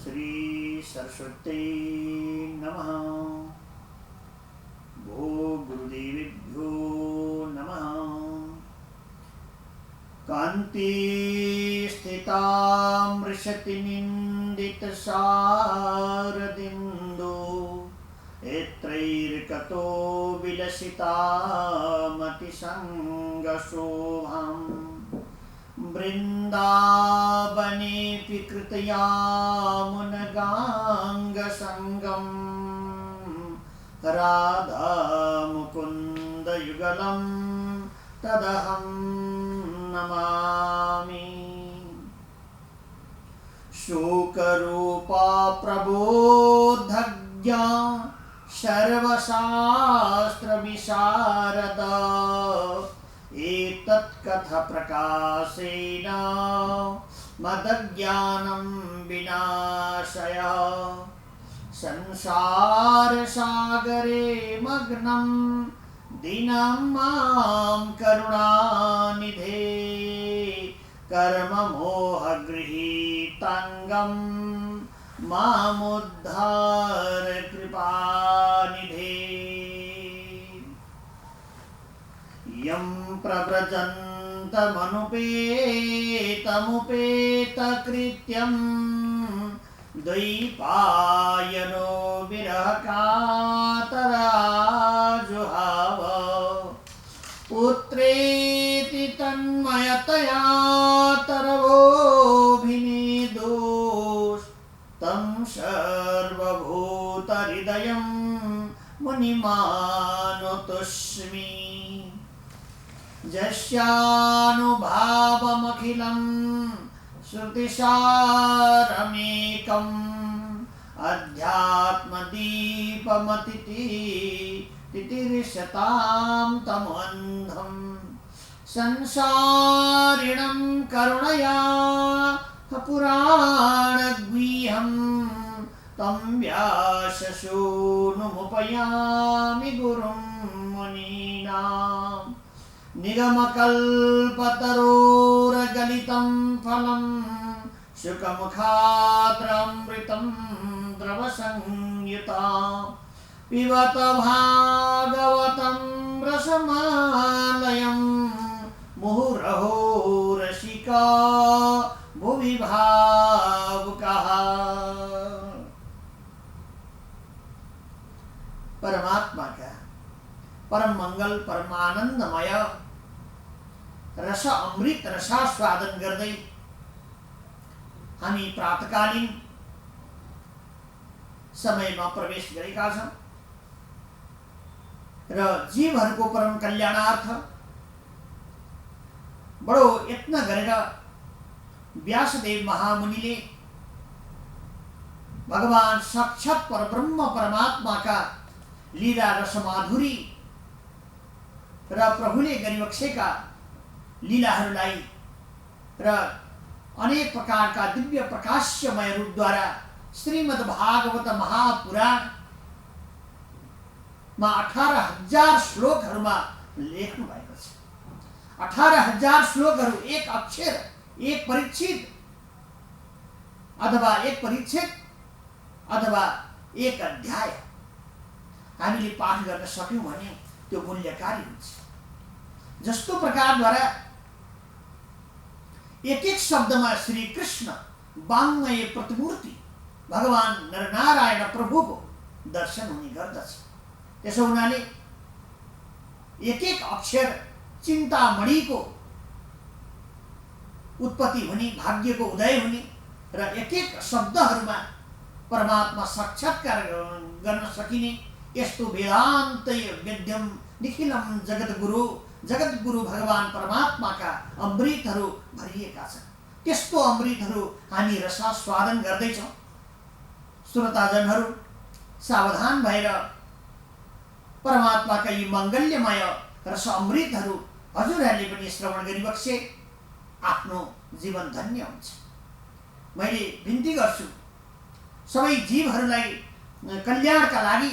श्री सरस्वती नमः। भो गुरुदेवेभ्यो नमः। कान्ति स्थितामृषति निन्दितशारदिन्दो एत्रैर्गतो विलसितामतिसङ्गशोभाम् वृन्दावनेऽपि कृतयामुनगाङ्गसङ्गम् राधा मुकुन्दयुगलं तदहं नमामि। शोकरूपा प्रबोधज्ञा सर्वशास्त्रविशारदा एतत्कथ प्रकाशेन मदज्ञानं विनाशय। संसारसागरे मग्नं दीनं मां करुणानिधे कर्ममोहगृहीताङ्गं मामुद्धार कृपानिधे। यं प्रव्रजन्तमनुपेतमुपेतकृत्यं द्वैपायनो विरहकातराजुहाव पुत्रेति तन्मयतया तरवोऽभिनेदोस्तं सर्वभूतहृदयं मुनिमानतोऽस्मि। यस्यानुभावमखिलं श्रुतिसारमेकम् अध्यात्मदीपमतितितिर्षतां तमन्धं संसारिणं करुणया पुराणगुह्यं तं व्याससूनुमुपयामि गुरुं मुनीनाम्। निगमकल्पतरोर्गलितं फलं शुकमुखाद्रमृतं द्रवसंयुता पिबत भागवतं रसमालयं मुहुरहो रसिका भुवि भावुकः। परमात्मा का परम मंगल परमानंदमय रस अमृत रसास्वादन गर्दै हामी प्रातकालीन समयमा प्रवेश गरेका छौं र जीवहरूको परम कल्याणार्थ बडो यत्न गरेर व्यासदेव महामुनिले भगवान साक्षात परब्रह्म परमात्माका लीला रसमाधुरी र प्रभुले गरिबक्सेका लीलाहरूलाई र अनेक प्रकारका दिव्य प्रकाशमय रूपद्वारा श्रीमद् भागवत महापुराणमा 18,000 श्लोकहरूमा लेख्नु भएको छ। 18,000 श्लोकहरू एक अक्षर एक परिच्छेद अथवा एक परिच्छेद अथवा एक अध्याय हामीले पाठ गर्न सक्यौं भने त्यो मूल्यकारी हुन्छ। जस्तो प्रकारद्वारा एक एक शब्दमा श्री कृष्ण वाङ्मय प्रतिमूर्ति भगवान नरनारायण प्रभुको दर्शन हुने गर्दछ। त्यसो हुनाले एक एक अक्षर चिन्तामणिको उत्पत्ति हुने भाग्यको उदय हुने र एक एक शब्दहरूमा परमात्मा साक्षात्कार गर्न सकिने यस्तो वेदान्त वेद्यम निखिलम जगद्गुरु भगवान परमात्माका अमृतहरू भरिएका छन्। त्यस्तो अमृतहरू हामी रसास्वादन गर्दैछौँ। श्रोताजनहरू सावधान भएर परमात्माका यी मङ्गल्यमय रस अमृतहरू हजुरहरूले पनि श्रवण गरिबक्से आफ्नो जीवन धन्य हुन्छ। मैले बिन्ती गर्छु सबै जीवहरूलाई कल्याणका लागि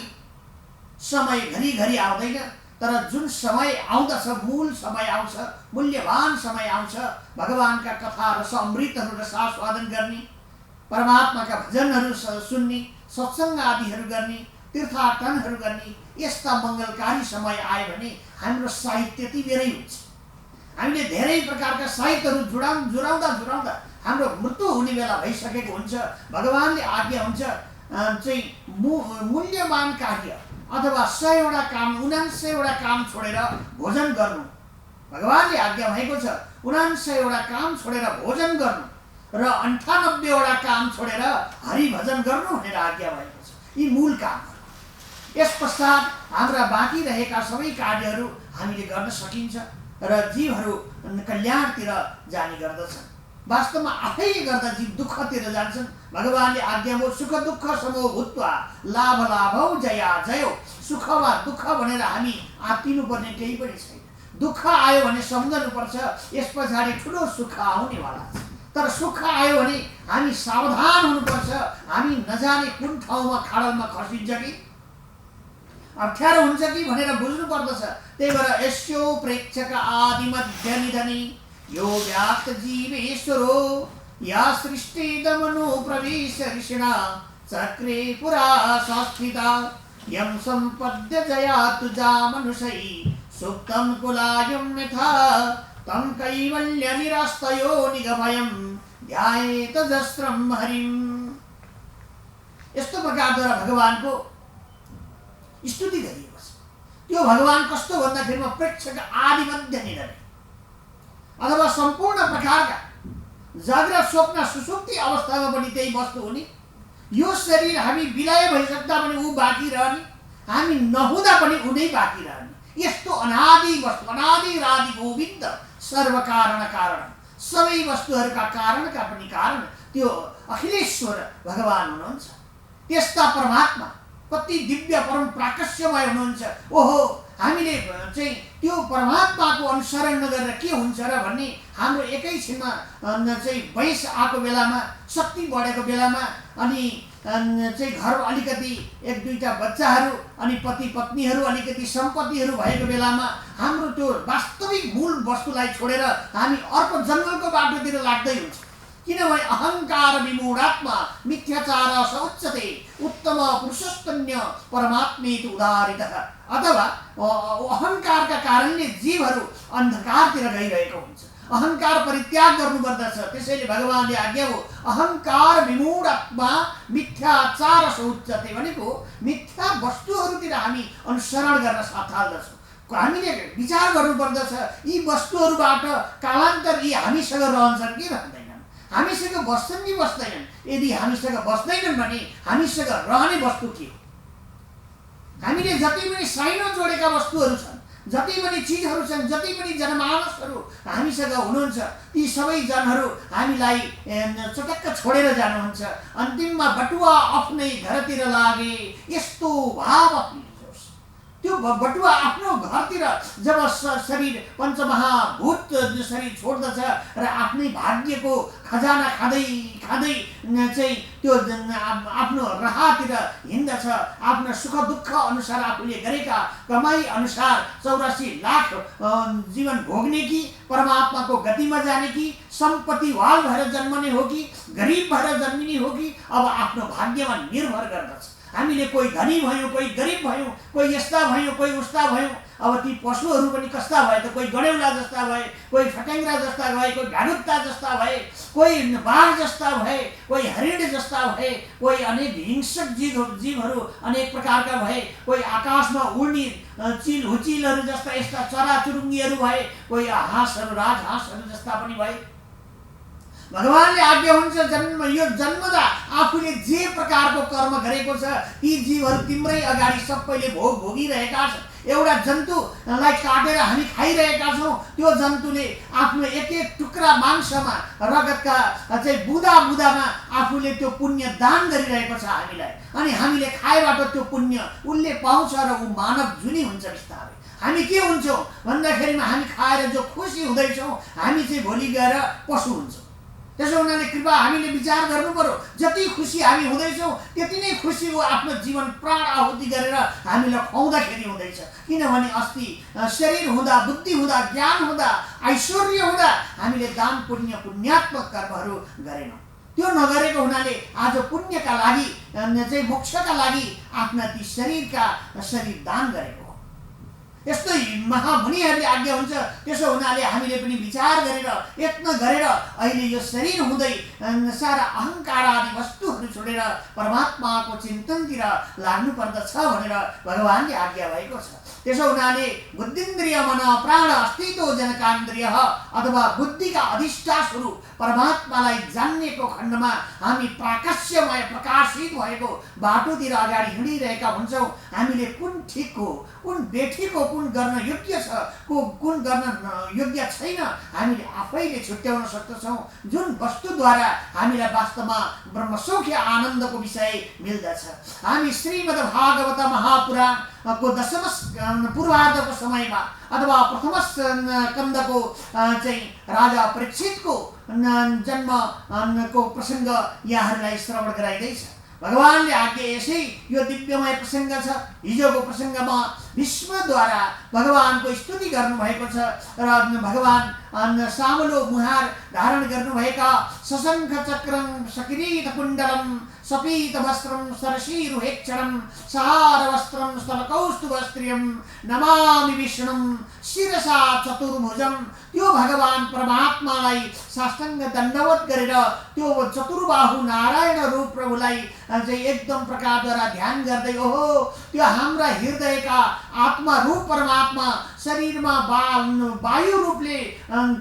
समय घरिघरि आउँदैन, तर जुन समय आउँदछ मूल समय आउँछ, मूल्यवान समय आउँछ भगवानका कथा रस अमृतहरू रसास्वादन गर्ने, परमात्माका भजनहरू सुन्ने, सत्सङ्ग आदिहरू गर्ने, तीर्थाटनहरू गर्ने यस्ता मङ्गलकारी समय आयो भने हाम्रो साहित्य त्यति बेरै हुन्छ। हामीले धेरै प्रकारका साहित्यहरू जुराउँदा हाम्रो मृत्यु हुने बेला भइसकेको हुन्छ। भगवानले आज्ञा हुन्छ चाहिँ मूल्यवान कार्य अथवा 100 वटा काम 99 वटा काम छोडेर भोजन गर्नु। भगवानले आज्ञा भएको छ 99 वटा काम छोडेर भोजन गर्नु र 98 वटा काम छोडेर हरिभजन गर्नु भनेर आज्ञा भएको छ। यी मूल कामहरू। यस पश्चात हाम्रा बाँकी रहेका सबै कार्यहरू हामीले गर्न सकिन्छ र जीवहरू कल्याणतिर जाने गर्दछन्। वास्तवमा आफैले गर्दा जीव दुःखतिर जान्छन्। भगवानले आज्ञा हो सुख दुःख समो भूत्वा लाभ लाभौ जया जयो। सुख वा दुःख भनेर हामी आत्तिनु पर्ने केही पनि छैन। दुःख आयो भने सम्झनुपर्छ यस पछाडि ठुलो सुख आउनेवाला छ। तर सुख आयो भने हामी सावधान हुनुपर्छ। हामी नजाने कुन ठाउँमा खाडलमा खसिन्छ कि अप्ठ्यारो हुन्छ कि भनेर बुझ्नु पर्दछ। त्यही भएर यस्यो प्रेक्षक आदि मध्य निधनी यो व्याप्त जीवेश्वरो या सृष्टि दमनो प्रवेश ऋषिणा चक्रे पुरा संस्थिता यम संपद्य जयातु जामनुषै सुप्तं कुलायं यथा तं कैवल्य निरास्तयो निगमयं ध्यायेत जस्रं हरिं। यस्तो प्रकारद्वारा भगवानको स्तुति गरिएको छ। त्यो भगवान कस्तो भन्दाखेरिमा प्रेक्षक आदि मध्य निधनी अथवा सम्पूर्ण प्रकारका जाग्रत स्वप्न सुसुप्ति अवस्थामा पनि त्यही वस्तु हुने। यो शरीर हामी विलय भइसक्दा पनि ऊ बाँकी रहने, हामी नहुँदा पनि उनै बाँकी रहने। यस्तो अनादि वस्तु अनादिरादि गोविन्द सर्वकारण कारण सबै वस्तुहरूका कारणका पनि कारण त्यो अखिलेश्वर भगवान हुनुहुन्छ। त्यस्ता परमात्मा कति दिव्य परम प्राकस्यमय हुनुहुन्छ। ओहो हामीले चाहिँ त्यो परमात्माको अनुसरण नगरेर के हुन्छ र भन्ने हाम्रो एकैछिनमा चाहिँ वयस आएको बेलामा शक्ति बढेको बेलामा अनि चाहिँ घर अलिकति 1-2टा बच्चाहरू अनि पति पत्नीहरू अलिकति सम्पत्तिहरू भएको बेलामा हाम्रो त्यो वास्तविक मूल वस्तुलाई छोडेर हामी अर्को जङ्गलको बाटोतिर लाग्दै हुन्छ। किनभने अहंकार विमूढात्मा मिथ्याचार सौच्यते उत्तम पुरुषोत्तम्य परमात्मेति उदारितः। अथवा अहंकारका कारणले जीवहरू अन्धकारतिर गइरहेको हुन्छ। अहंकार परित्याग गर्नुपर्दछ। त्यसैले भगवानले आज्ञा हो अहंकार विमूढात्मा मिथ्याचार सौच्यते भनेको मिथ्या वस्तुहरूतिर हामी अनुसरण गर्न थाल्दछौँ। हामीले विचार गर्नुपर्दछ यी वस्तुहरूबाट कालान्तर यी हामीसँग रहन्छन् कि रहँदैनन्, हामीसँग बस्छन् कि बस्दैनन्। यदि हामीसँग बस्दैनन् भने हामीसँग रहने वस्तु के हो? हामीले जति पनि साइनो जोडेका वस्तुहरू छन्, जति पनि चिजहरू छन्, जति पनि जनमानसहरू हामीसँग हुनुहुन्छ, ती सबै जनहरू हामीलाई चटक्क छोडेर जानुहुन्छ। अन्तिममा बटुवा आफ्नै घरतिर लागे यस्तो भाव त्यो बटुवा आफ्नो घरतिर जब शरीर पञ्चमहाभूत शरीर छोड्दछ र आफ्नै भाग्यको खजाना खाँदै खाँदै चाहिँ त्यो आफ्नो राहतिर हिँड्दछ। आफ्नो सुख दुःख अनुसार आफूले गरेका कमाई अनुसार 84 लाख जीवन भोग्ने कि परमात्माको गतिमा जाने कि सम्पत्तिवाल भएर जन्मने हो कि गरिब भएर जन्मिने हो कि अब आफ्नो भाग्यमा निर्भर गर्दछ। हामीले कोही धनी भयौँ, कोही गरिब भयौँ, कोही यस्ता भयौँ, कोही उस्ता भयौँ। अब ती पशुहरू पनि कस्ता भए त? कोही गडेउला जस्ता भए, कोही फट्याङ्ग्रा जस्ता भए, कोही भाडुत्ता जस्ता भए, कोही बाघ जस्ता भए, कोही हरिण जस्ता भए, कोही अनेक हिंसक जीवहरू अनेक प्रकारका भए, कोही आकाशमा उड्ने चिल हुचिलहरू जस्ता यस्ता चराचुरुङ्गीहरू भए, कोही हाँसहरू राजहाँसहरू जस्ता पनि भए। भगवानले आज्ञा हुन्छ यो जन्मदा आफूले जे प्रकारको कर्म गरेको छ ती जीवहरू तिम्रै अगाडि सबैले भोगिरहेका छन्। एउटा जन्तुलाई काटेर हामी खाइरहेका छौँ। त्यो जन्तुले आफ्नो एक एक टुक्रा मांसमा रगतका चाहिँ बुँदा बुँदामा आफूले त्यो पुण्य दान गरिरहेको छ हामीलाई। अनि हामीले खाएबाट त्यो पुण्य उसले पाउँछ र ऊ मानव जुनी हुन्छ बिस्तारै। हामी के हुन्छौँ भन्दाखेरिमा हामी खाएर जो खुसी हुँदैछौँ हामी चाहिँ भोलि गएर पशु हुन्छौँ। त्यसो हुनाले कृपा हामीले विचार गर्नु पर्यो। जति खुसी हामी हुँदैछौँ त्यति नै खुसी हो आफ्नो जीवन प्राण आहुति गरेर हामीलाई खुवाउँदाखेरि हुँदैछ। किनभने अस्ति शरीर हुँदा, बुद्धि हुँदा, ज्ञान हुँदा, ऐश्वर्य हुँदा हामीले दान पुण्य पुण्यात्मक कर्महरू गरेनौँ। त्यो नगरेको हुनाले आज पुण्यका लागि चाहिँ मोक्षका लागि आफ्ना ती शरीर दान गरेको हो। यस्तै महामुनिहरूले आज्ञा हुन्छ। त्यसो हुनाले हामीले पनि विचार गरेर यत्न गरेर अहिले यो शरीर हुँदै सारा अहंकार आदि वस्तुहरू छोडेर परमात्माको चिन्तनतिर लाग्नु पर्दछ भनेर भगवानले आज्ञा भएको छ। त्यसो हुनाले बुद्धिन्द्रिय मन प्राण अस्तित्व जनकान्द्रिय अथवा बुद्धिका अधिष्ठाहरू परमात्मालाई जान्नेको खण्डमा हामी प्राकाश्यमय प्रकाशित भएको बाटोतिर अगाडि हिँडिरहेका हुन्छौँ। हामीले कुन ठिक हो, कुन बेठिक हो, कुन गर्न योग्य छ, कुन गर्न योग्य छैन, हामीले आफैले छुट्याउन सक्दछौँ। जुन वस्तुद्वारा हामीलाई वास्तवमा ब्रह्मसौख्य आनन्दको विषय मिल्दछ। हामी श्रीमद् भागवत महापुराणको दशम पूर्वार्धको समयमा अथवा प्रथम स्कन्धको चाहिँ राजा परीक्षितको जन्मको प्रसङ्ग यहाँहरूलाई श्रवण गराइँदैछ। भगवानले आज्ञा यसै यो दिव्यमय प्रसङ्ग छ। हिजोको प्रसङ्गमा भीष्मद्वारा भगवानको स्तुति गर्नुभएको छ र भगवान सामलो मुहार धारण गर्नुभएका सशङ्ख चक्रं सकिरीट कुण्डलं सपीत वस्त्रं सरसीरुहेक्षणं सहार वस्त्रं स्थलकौस्तुभस्त्रियं नमामि विष्णुं शिरसा चतुर्भुजं। त्यो भगवान परमात्मालाई साष्टाङ्ग दण्डवत गरेर त्यो चतुर्बाहु नारायण रूप प्रभुलाई चाहिँ एकदम प्रकारद्वारा ध्यान गर्दै ओहो त्यो हाम्रा हृदयका आत्मा रूप परमात्मा शरीरमा वायु रूपले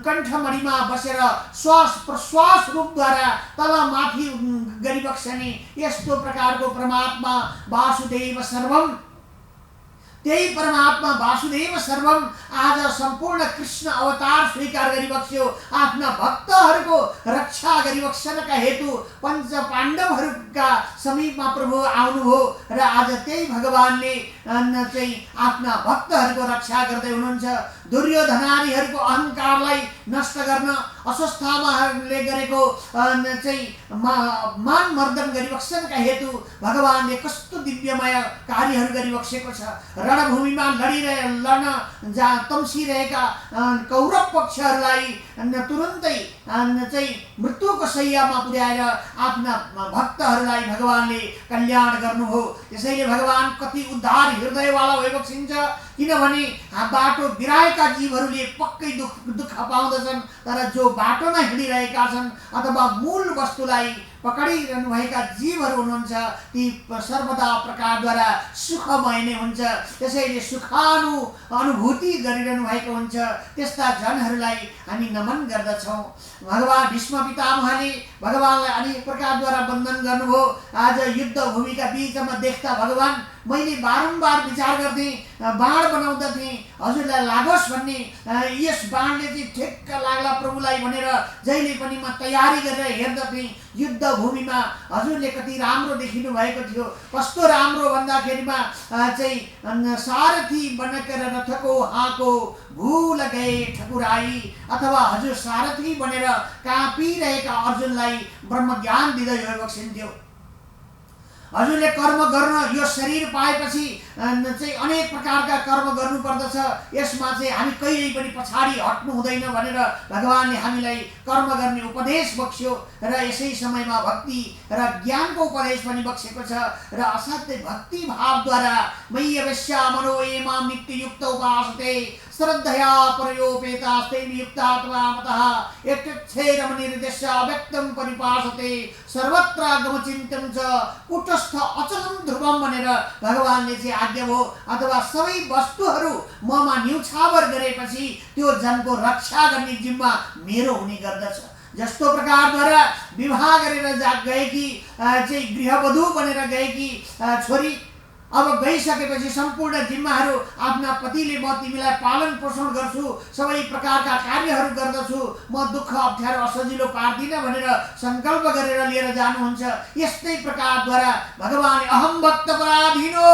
कण्ठमणिमा बसेर श्वास प्रश्वास रूपद्वारा तल माथि गरिबक्सने यस्तो प्रकारको परमात्मा वासुदेव सर्वम, त्यही परमात्मा वासुदेव सर्वम आज सम्पूर्ण कृष्ण अवतार स्वीकार गरिबक्स्यो। आफ्ना भक्तहरूको रक्षा गरिबक्सनका हेतु पञ्च पाण्डवहरूका समीपमा प्रभु आउनुभयो र आज त्यही भगवानले चाहिँ आफ्ना भक्तहरूको रक्षा गर्दै हुनुहुन्छ। दुर्योधनादिहरूको अहंकारलाई नष्ट गर्न अश्वत्थामाहरूले गरेको चाहिँ मान मर्दन गरिबक्सनका हेतु भगवानले कस्तो दिव्यमय कार्यहरू गरिबक्सेको छ। रणभूमिमा लड्न तम्सिरहेका कौरव पक्षहरूलाई तुरुन्तै चाहिँ मृत्युको शैय्यामा पुर्याएर आफ्ना भक्तहरूलाई भगवानले कल्याण गर्नुभयो। त्यसैले भगवान कति उद्धार हृदयवाला भइबक्सिन्छ। किनभने बाटो बिराएका जीवहरूले पक्कै दुःख पाउँदछन्, तर जो बाटोमा हिँडिरहेका छन् अथवा मूल वस्तुलाई पकडिरहनु भएका जीवहरू हुनुहुन्छ ती सर्वदा प्रकारद्वारा सुखमय नै हुन्छ। त्यसैले अनुभूति गरिरहनु भएको हुन्छ। त्यस्ता जनहरूलाई हामी नमन गर्दछौँ। भगवान भीष्म पितामहले भगवानलाई अनेक प्रकारद्वारा वन्दन गर्नुभयो। आज युद्ध भूमिका बीचमा देख्दा भगवान मैले बारम्बार विचार गर्थे, बाण बनाउँदथे हजुरलाई लागोस् भन्ने, यस बाणले चाहिँ ठेक्क लाग्ला प्रभुलाई भनेर जहिले पनि म तयारी गरेर हेर्दथे। युद्ध भूमिमा हजुरले कति राम्रो देखिनु भएको थियो। कस्तो राम्रो भन्दाखेरिमा चाहिँ सारथी बनकर रथको हाँको भूल गए ठकुराई, अथवा हजुर सारथी बनेर काँपिरहेका अर्जुनलाई ब्रह्म ज्ञान दिँदै बक्सिन्थ्यो। हजुरले कर्म गर्न यो शरीर पाएपछि चाहिँ अनेक प्रकारका कर्म गर्नुपर्दछ। यसमा चाहिँ हामी कहिल्यै पनि पछाडि हट्नु हुँदैन भनेर भगवानले हामीलाई कर्म गर्ने उपदेश बक्स्यो र यसै समयमा भक्ति र ज्ञानको उपदेश पनि बक्सेको छ। र असाध्यै भक्ति भावद्वारा मय्यवश्या मनो एमां नित्ययुक्त उपासते श्रद्धया परयोपेतास्ते युक्तात्मामतः यत्क्षेरमनिर्देश्य अव्यक्तं परिपासते सर्वत्र गमचिन्त्यं च कुटस्थ अचलं ध्रुवं भनेर भगवानले चाहिँ आज्ञा भयो। अथवा सबै वस्तुहरू ममा न्युछावर गरेपछि त्यो जनको रक्षा गर्ने जिम्मा मेरो हुने गर्दछ। जस्तो प्रकारद्वारा विवाह गरेर गएकी चाहिँ गृहवधू बनेर गएकी छोरी अब गइसकेपछि सम्पूर्ण जिम्माहरू आफ्ना पतिले म तिमीलाई पालन पोषण गर्छु, सबै प्रकारका कार्यहरू गर्दछु, म दुःख अप्ठ्यारो असजिलो पार्दिन भनेर संकल्प गरेर लिएर जानुहुन्छ। यस्तै प्रकारद्वारा भगवान अहम भक्त पराधीनो,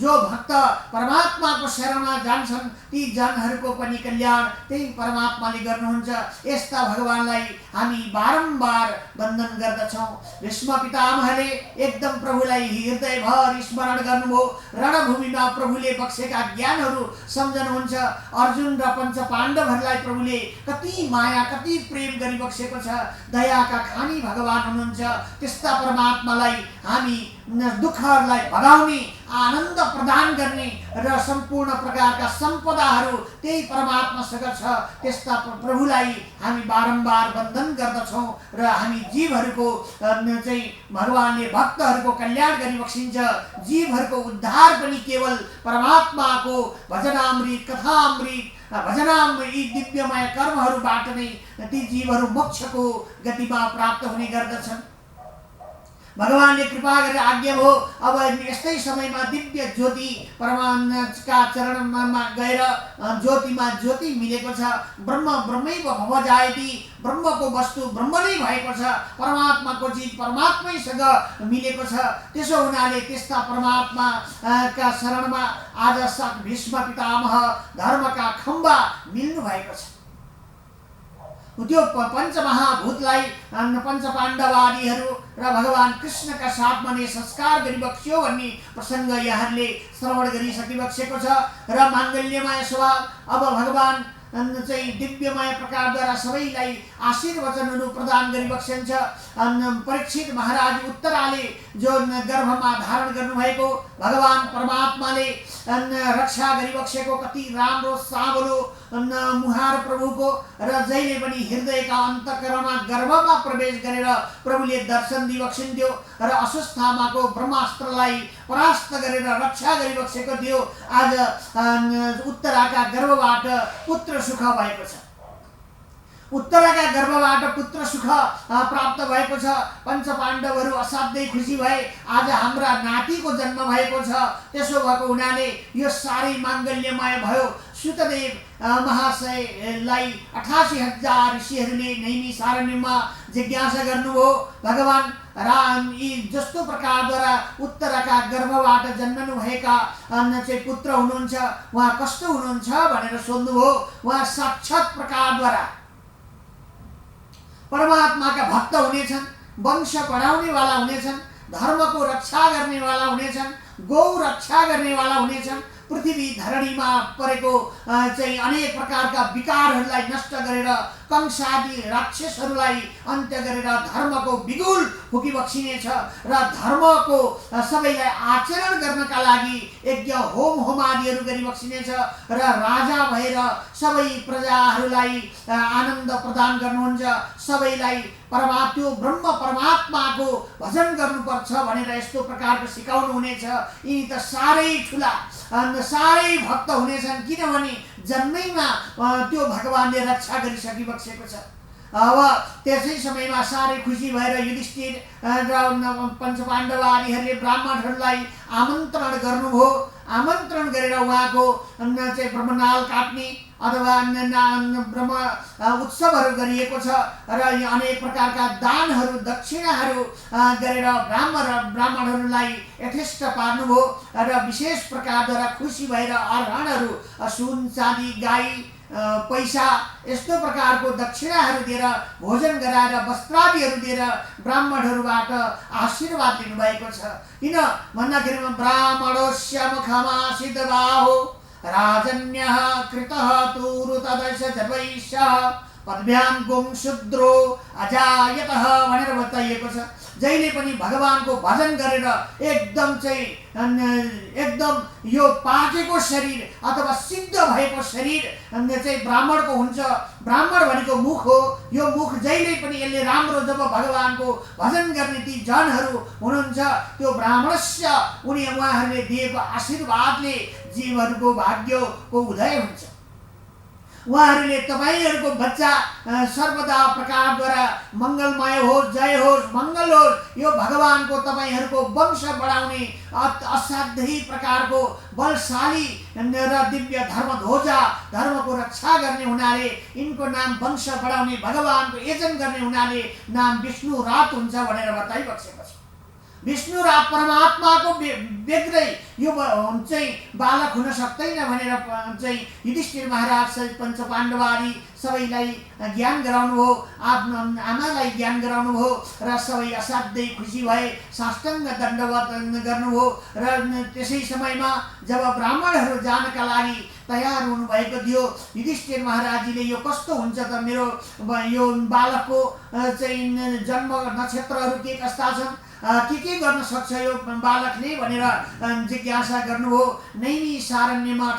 जो भक्त परमात्माको शरणमा जान्छन् ती जनहरूको पनि कल्याण त्यही परमात्माले गर्नुहुन्छ। यस्ता भगवानलाई हामी बारम्बार वन्दन गर्दछौँ। भीष्म पितामहले एकदम प्रभुलाई हृदयभर स्मरण गर्नुभयो। रणभूमिमा प्रभुले बक्सेका ज्ञानहरू सम्झनुहुन्छ। अर्जुन र पञ्च पाण्डवहरूलाई प्रभुले कति माया माया कति प्रेम गरिबक्सेको छ। दयाका खानी भगवान हुनुहुन्छ। त्यस्ता परमात्मालाई हामी दुःखहरूलाई भगाउने, आनन्द प्रदान गर्ने र सम्पूर्ण प्रकारका सम्पदाहरू त्यही परमात्मासँग छ। त्यस्ता प्रभुलाई हामी बारम्बार वन्दन गर्दछौँ र हामी जीवहरूको चाहिँ भगवानले भक्तहरूको कल्याण गरिबक्सिन्छ। जीवहरूको उद्धार पनि केवल परमात्माको भजनामृत, कथामृत, भजनामृत यी दिव्यमय कर्महरूबाट नै ती जीवहरू मोक्षको गतिमा प्राप्त हुने गर्दछन्। भगवानले कृपा गरेर आज्ञा भयो, अब यस्तै समयमा दिव्य ज्योति परमात्माका चरणमा गएर ज्योतिमा ज्योति मिलेको छ। ब्रह्म ब्रह्मैव भव जायति, ब्रह्मको वस्तु ब्रह्म नै भएको छ। परमात्माको चिज परमात्मैसँग मिलेको छ। त्यसो हुनाले त्यस्ता परमात्मा का शरणमा आज भीष्म पितामह धर्मका खम्बा मिल्नु भएको छ। त्यो पञ्चमहाभूतलाई पञ्चपाण्डवादीहरू र भगवान कृष्णका साथमा नै संस्कार गरिबक्स्यो भन्ने प्रसङ्ग यहाँहरूले श्रवण गरिसकिबक्सेको छ। र माङ्गल्यमय स्वभाव अब भगवान चाहिँ दिव्यमय प्रकारद्वारा सबैलाई आशीर्वचनहरू प्रदान गरिबक्सिन्छ। परीक्षित महाराज उत्तराले जो गर्भमा धारण गर्नुभएको भगवान परमात्माले रक्षा गरिबक्सेको कति राम्रो साँवलो मुहार प्रभुको र जहिले पनि हृदयका अन्तःकरणमा गर्भमा प्रवेश गरेर प्रभुले दर्शन दिइबक्सिन्थ्यो र अस्वस्थामाको ब्रह्मास्त्रलाई परास्त गरेर रक्षा गरिबक्सेको थियो। आज उत्तराका गर्भबाट पुत्र सुख भएको छ। उत्तराका गर्भबाट पुत्र सुख प्राप्त भएको छ। पञ्चपाण्डवहरू असाध्यै खुसी भए, आज हाम्रा नातिको जन्म भएको छ। त्यसो भएको हुनाले यो साह्रै माङ्गल्यमय भयो। सुतदेव महाशयलाई 88,000 ऋषिहरूले नैमिषारण्यमा जिज्ञासा गर्नुभयो, भगवान राम यी जस्तो प्रकारद्वारा उत्तराका गर्भबाट जन्मनु भएका चाहिँ पुत्र हुनुहुन्छ, उहाँ कस्तो हुनुहुन्छ भनेर सोध्नुभयो। उहाँ साक्षात् प्रकारद्वारा परमात्माका भक्त हुनेछन्, वंश बढाउनेवाला हुनेछन्, धर्मको रक्षा गर्नेवाला हुनेछन्, गौ रक्षा गर्नेवाला हुनेछन्। पृथ्वी धरणीमा परेको चाहिँ अनेक प्रकारका विकारहरूलाई नष्ट गरेर कंसादि राक्षसहरूलाई अन्त्य गरेर धर्मको बिगुल फुकिबक्सिनेछ र धर्मको सबैलाई आचरण गर्नका लागि यज्ञ होम होमादिहरू गरिबक्सिनेछ र राजा भएर सबै प्रजाहरूलाई आनन्द प्रदान गर्नुहुन्छ। सबैलाई त्यो ब्रह्म परमात्माको भजन गर्नुपर्छ भनेर यस्तो प्रकारको सिकाउनु हुनेछ। यिनी त साह्रै ठुला साह्रै भक्त हुनेछन्, किनभने जन्मैमा त्यो भगवानले रक्षा गरिसकिबक्सेको छ। अब त्यसै समयमा साह्रै खुसी भएर युधिष्ठिर र पञ्चपाण्डवादीहरूले ब्राह्मणहरूलाई आमन्त्रण गर्नुभयो। आमन्त्रण गरेर उहाँको चाहिँ ब्रह्मनाल काट्ने अथवा ब्रह्म उत्सवहरू गरिएको छ र अनेक प्रकारका दानहरू दक्षिणाहरू गरेर ब्राह्मणहरूलाई यथेष्ट पार्नुभयो र विशेष प्रकारद्वारा खुसी भएर अर्हणहरू सुन चाँदी गाई पैसा यस्तो प्रकारको दक्षिणाहरू दिएर भोजन गराएर वस्त्रादिहरू दिएर ब्राह्मणहरूबाट आशीर्वाद लिनुभएको छ। किन भन्दाखेरिमा ब्राह्मणोस्य मुखमासित बाहो राजन्यः कृतः तुरु तदश जपैषः पद्भ्यां गुं शूद्रो अजायतः भनेर बताइएको छ। जहिले पनि भगवानको भजन गरेर एकदम यो पाकेको शरीर अथवा सिद्ध भएको शरीर चाहिँ ब्राह्मणको हुन्छ। ब्राह्मण भनेको मुख हो। यो मुख जहिले पनि यसले राम्रो जब भगवानको भजन गर्ने ती जनहरू हुनुहुन्छ त्यो ब्राह्मणस्य उहाँहरूले दिएको आशीर्वादले जीवहरूको भाग्यको उदय हुन्छ। उहाँहरूले तपाईहरूको बच्चा सर्वदा प्रकारद्वारा मङ्गलमय होस्, जय होस्, मङ्गल होस्, यो भगवानको तपाईहरूको वंश बढाउने असाध्यै प्रकारको बलशाली र दिव्य धर्मध्वजा धर्मको रक्षा गर्ने हुनाले यिनको नाम वंश बढाउने भगवानको यजन गर्ने हुनाले नाम विष्णु रात हुन्छ भनेर बताइबक्सेको छ। विष्णु र परमात्माको बेग्दै यो चाहिँ बालक हुन सक्दैन भनेर चाहिँ युधिष्ठिर महाराज सहित पञ्चपाण्डवादी सबैलाई ज्ञान गराउनु हो, आफ्नो आमालाई ज्ञान गराउनु हो र सबै असाध्यै खुसी भए, साष्टाङ्ग दण्डवत गर्नुभयो। र त्यसै समयमा जब ब्राह्मणहरू जानका लागि तयार हुनुभएको थियो। युधिष्ठिर महाराजजीले यो कस्तो हुन्छ त, मेरो यो बालकको चाहिँ जन्म नक्षत्रहरू के कस्ता छन्, के गर्न सक्छ यो बालकले भनेर जिज्ञासा गर्नुभयो। नैमिषारण्यमा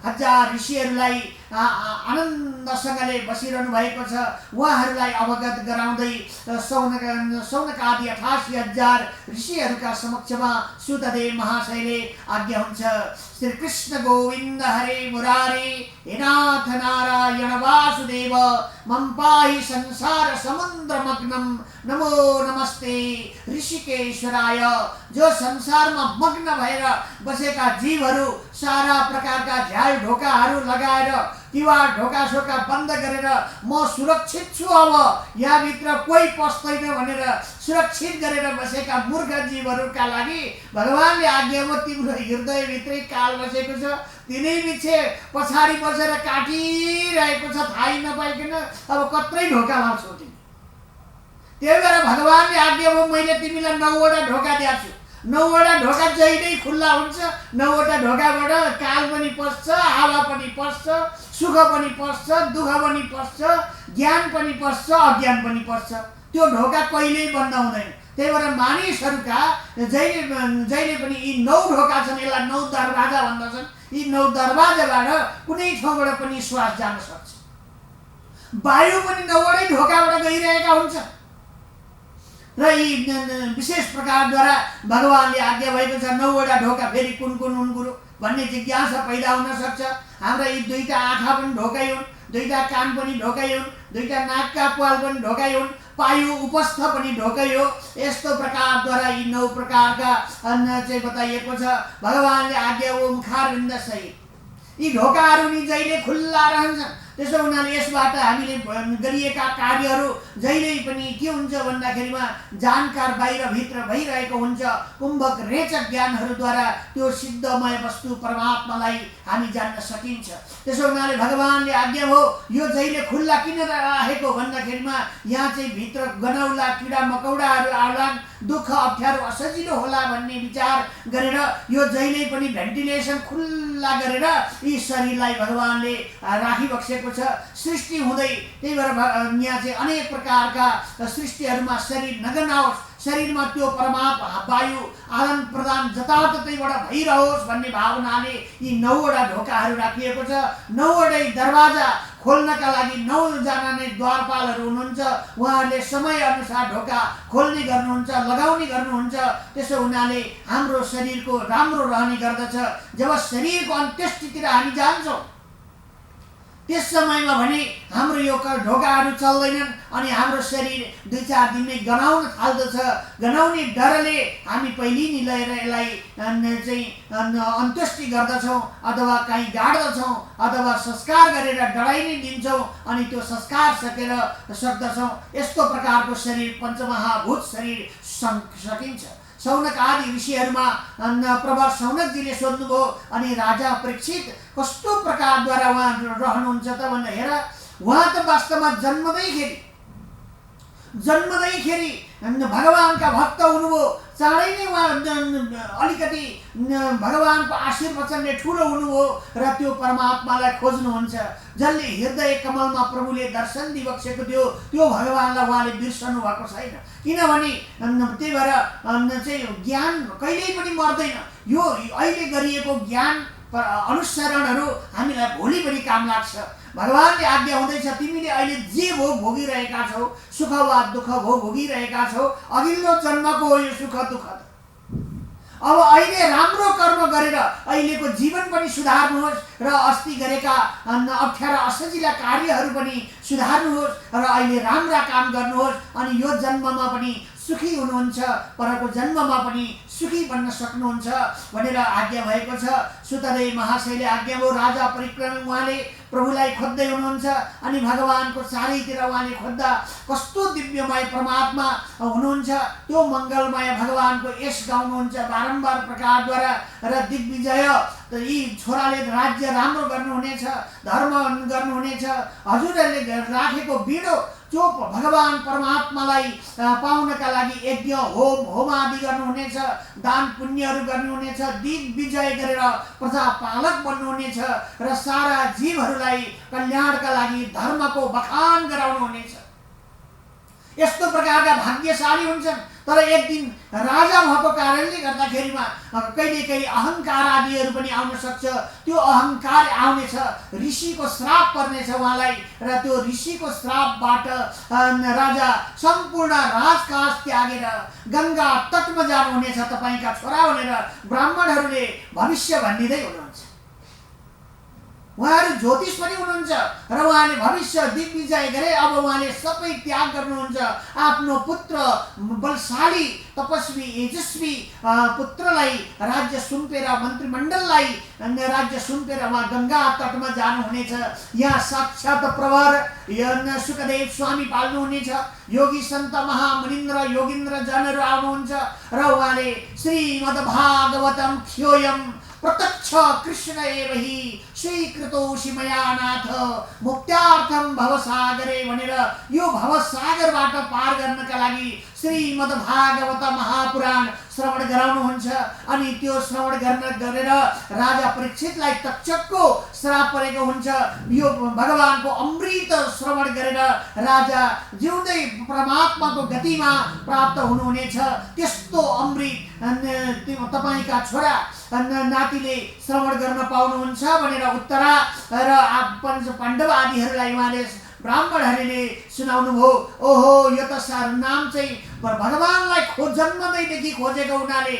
88,000 ऋषिहरूलाई आनन्दसँगले बसिरहनु भएको छ। उहाँहरूलाई अवगत गराउँदै सौनक आदि 88,000 ऋषिहरूका समक्षमा सुतदेव महाशयले आज्ञा हुन्छ, श्री कृष्ण गोविन्द हरे मुरारे हे नाथ नारायण वासुदेव मम पाहि संसार समुद्र मग्नम नमो नमस्ते ऋषिकेश्वराय। जो संसारमा मग्न भएर बसेका जीवहरू सारा प्रकारका झ्याल ढोकाहरू लगाएर किवाड ढोका सोका बन्द गरेर म सुरक्षित छु, अब यहाँभित्र कोही पस्दैन भनेर सुरक्षित गरेर बसेका मूर्ख जीवहरूका लागि भगवानले आज्ञामा तिम्रो हृदयभित्रै काल बसेको छ, तिनै पछि पछाडि बसेर काटिरहेको छ, थाहै नपाइकन अब कत्रै ढोका लाउँछौ तिमी। त्यही भएर भगवानले आज्ञामा मैले तिमीलाई 9वटा ढोका दिएको छु। 9वटा ढोका जहिल्यै खुल्ला हुन्छ, 9वटा ढोकाबाट काल पनि पस्छ, हावा पनि पस्छ, सुख पनि पस्छ, दुःख पनि पस्छ, ज्ञान पनि पस्छ, अज्ञान पनि पस्छ। त्यो ढोका कहिल्यै बन्द हुँदैन। त्यही भएर मानिसहरूका जहिले पनि यी 9 ढोका छन्, यसलाई 9 दरवाजा भन्दछन्। यी 9 दरवाजाबाट कुनै ठाउँबाट पनि श्वास जान सक्छ। वायु पनि 9वटै ढोकाबाट गइरहेका हुन्छ र यी विशेष प्रकारद्वारा भगवानले आज्ञा भएको छ। 9वटा ढोका फेरि कुन कुन हुन् गुरु भन्ने जिज्ञासा पैदा हुन सक्छ। हाम्रा यी 2टा आँखा पनि ढोकै हुन्, 2टा कान पनि ढोकै हुन्, 2टा नाकका प्वाल पनि ढोकै हुन्, पायु उपस्थ पनि ढोकै हो। यस्तो प्रकारद्वारा यी 9 प्रकारका चाहिँ बताइएको छ। भगवानले आज्ञा हो मुखारविन्द सहित यी ढोकाहरू नि जहिले खुल्ला रहन्छन्। त्यसो हुनाले यसबाट हामीले गरिएका कार्यहरू जहिल्यै पनि के हुन्छ भन्दाखेरिमा जानकार बाहिर भित्र भइरहेको हुन्छ। कुम्भक रेचक ज्ञानहरूद्वारा त्यो सिद्धमय वस्तु परमात्मालाई हामी जान्न सकिन्छ। त्यसो हुनाले भगवानले आज्ञा हो यो जहिले खुल्ला किन राखेको भन्दाखेरिमा यहाँ चाहिँ भित्र गनौला किरा मकौडाहरू आउलान्, दुःख अप्ठ्यारो असजिलो होला भन्ने विचार गरेर यो जहिले पनि भेन्टिलेसन खुल्ला गरेर यी शरीरलाई भगवानले राखिबक्सेको छ। सृष्टि हुँदै त्यही भएर यहाँ चाहिँ अनेक प्रकारका सृष्टिहरूमा शरीर नगनाओस्, शरीरमा त्यो परमात्मा वायु आदान प्रदान जताततैबाट भइरहोस् भन्ने भावनाले यी 9वटा ढोकाहरू राखिएको छ। 9वटै दरवाजा खोल्नका लागि 9 जना नै द्वारपालहरू हुनुहुन्छ। उहाँहरूले समय अनुसार ढोका खोल्ने गर्नुहुन्छ, लगाउने गर्नुहुन्छ। त्यसो हुनाले हाम्रो शरीरको राम्रो रहने गर्दछ। जब शरीरको अन्त्येष्टितिर हामी जान्छौँ त्यस समयमा भने हाम्रो यो ढोकाहरू चल्दैनन् अनि हाम्रो शरीर 2-4 दिनमै गनाउन थाल्दछ। गनाउने डरले हामी पहिले नि लिएर यसलाई चाहिँ अन्त्येष्टि गर्दछौँ अथवा कहीँ गाड्दछौँ अथवा संस्कार गरेर डढाइ नै दिन्छौँ अनि त्यो संस्कार सक्दछौँ। यस्तो प्रकारको शरीर पञ्चमहाभूत शरीर सकिन्छ। सौनक आदि ऋषिहरूमा प्रभा सौनकजीले सोध्नुभयो अनि राजा परीक्षित कस्तो प्रकारद्वारा उहाँ रहनुहुन्छ त भन्दा हेर, उहाँ त वास्तवमा जन्मदैखेरि भगवानका भक्त हुनुभयो। चाँडै नै उहाँ अलिकति भगवानको आशीर्वचनले ठुलो हुनुभयो र त्यो परमात्मालाई खोज्नुहुन्छ। जसले हृदय कमलमा प्रभुले दर्शन दिइबक्सेको थियो त्यो भगवानलाई उहाँले बिर्सनु भएको छैन। किनभने त्यही भएर चाहिँ ज्ञान कहिल्यै पनि मर्दैन। यो अहिले गरिएको ज्ञान अनुसरणहरू हामीलाई भोलि पनि काम लाग्छ। भगवानले आज्ञा हुँदैछ तिमीले अहिले जे भोग भोगिरहेका छौ, सुख वा दुःख भोगिरहेका छौ, अघिल्लो जन्मको हो यो सुख दुःख। अब अहिले राम्रो कर्म गरेर अहिलेको जीवन पनि सुधार्नुहोस् र अस्ति गरेका अप्ठ्यारा असजिला कार्यहरू पनि सुधार्नुहोस् र अहिले राम्रा काम गर्नुहोस् अनि यो जन्ममा पनि सुखी हुनुहुन्छ, परको जन्ममा पनि सुखी बन्न सक्नुहुन्छ भनेर आज्ञा भएको छ। सुतदेव महाशयले आज्ञा हो। राजा परिक्रम उहाँले प्रभुलाई खोज्दै हुनुहुन्छ अनि भगवानको चारैतिर उहाँले खोज्दा कस्तो दिव्यमय परमात्मा हुनुहुन्छ त्यो मङ्गलमय भगवानको यश गाउनुहुन्छ बारम्बार प्रकारद्वारा र दिग्विजय यी छोराले राज्य राम्रो गर्नुहुनेछ, धर्म गर्नुहुनेछ, हजुरहरूले राखेको बिडो जो भगवान परमात्मालाई पाउनका लागि यज्ञ होम आदि गर्नुहुनेछ, दान पुण्यहरू गर्नुहुनेछ, दिग्विजय गरेर प्रजापालक बन्नुहुनेछ र सारा जीवहरूलाई कल्याणका लागि धर्मको बखान गराउनुहुनेछ। यस्तो प्रकारका भाग्यशाली हुन्छन्। तर एक दिन राजा भएको कारणले गर्दाखेरिमा कहिलेकाहीँ अहङ्कार आदिहरू पनि आउन सक्छ। त्यो अहङ्कार आउनेछ, ऋषिको श्राप पर्नेछ उहाँलाई र त्यो ऋषिको श्रापबाट राजा सम्पूर्ण राजकाज त्यागेर गङ्गा तटमा जानुहुनेछ तपाईँका छोरा भनेर ब्राह्मणहरूले भविष्य भनिदिँदै हुनुहुन्छ। उहाँहरू ज्योतिष पनि हुनुहुन्छ र उहाँले भविष्य दिग्विजय गरे। अब उहाँले सबै त्याग गर्नुहुन्छ। आफ्नो पुत्र बलशाली तपस्वी यशस्वी पुत्रलाई राज्य सुम्पेर मन्त्रीमण्डललाई राज्य सुम्पेर उहाँ गङ्गा तटमा जानुहुनेछ। यहाँ साक्षात् प्रवर सुखदेव स्वामी पाल्नुहुनेछ। योगी सन्त महामुनिन्द्र योगिन्द्र जनहरू आउनुहुन्छ र उहाँले श्रीमद्भागवतम ख्योयम प्रत्यक्ष कृष्ण एव हि स्वीकृतोषि मया नाथ मुक्त्यार्थम भवसागरे भनेर यो भवसागरबाट पार गर्नका लागि श्रीमद्भागवत महापुराण श्रवण गराउनुहुन्छ। अनि त्यो श्रवण गरेर राजा परीक्षितलाई तक्षकको श्राप परेको हुन्छ। यो भगवानको अमृत श्रवण गरेर राजा जिउँदै परमात्माको गतिमा प्राप्त हुनुहुनेछ। त्यस्तो अमृत तपाईँका छोरा नातिले श्रवण गर्न पाउनुहुन्छ भनेर उत्तरा र पाण्डव आदिहरूलाई उहाँले ब्राह्मणहरूले सुनाउनु भयो। ओहो यो त नाम चाहिँ भगवानलाई जन्मदैदेखि खोजेको हुनाले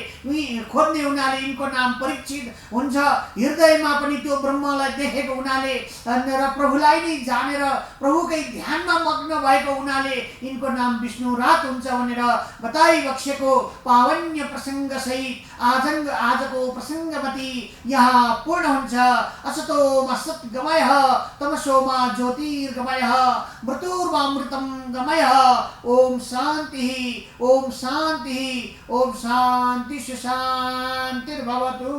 खोज्ने हुनाले यिनको नाम परीक्षित हुन्छ। हृदयमा पनि त्यो ब्रह्मलाई देखेको हुनाले र प्रभुलाई नै जानेर प्रभुकै ध्यानमा मग्न भएको हुनाले यिनको नाम विष्णुरात हुन्छ भनेर बताइ बक्सेको पावन्य प्रसङ्ग सहित आजको प्रसङ्गमती यहाँ पूर्ण हुन्छ। असतो असत गमय तमसोमा ज्योतिर्गमय मृत्युर्मामृतं गमय। ओम शान्ति ओम शान्ति ओम शान्ति शान्तिर्भवतु।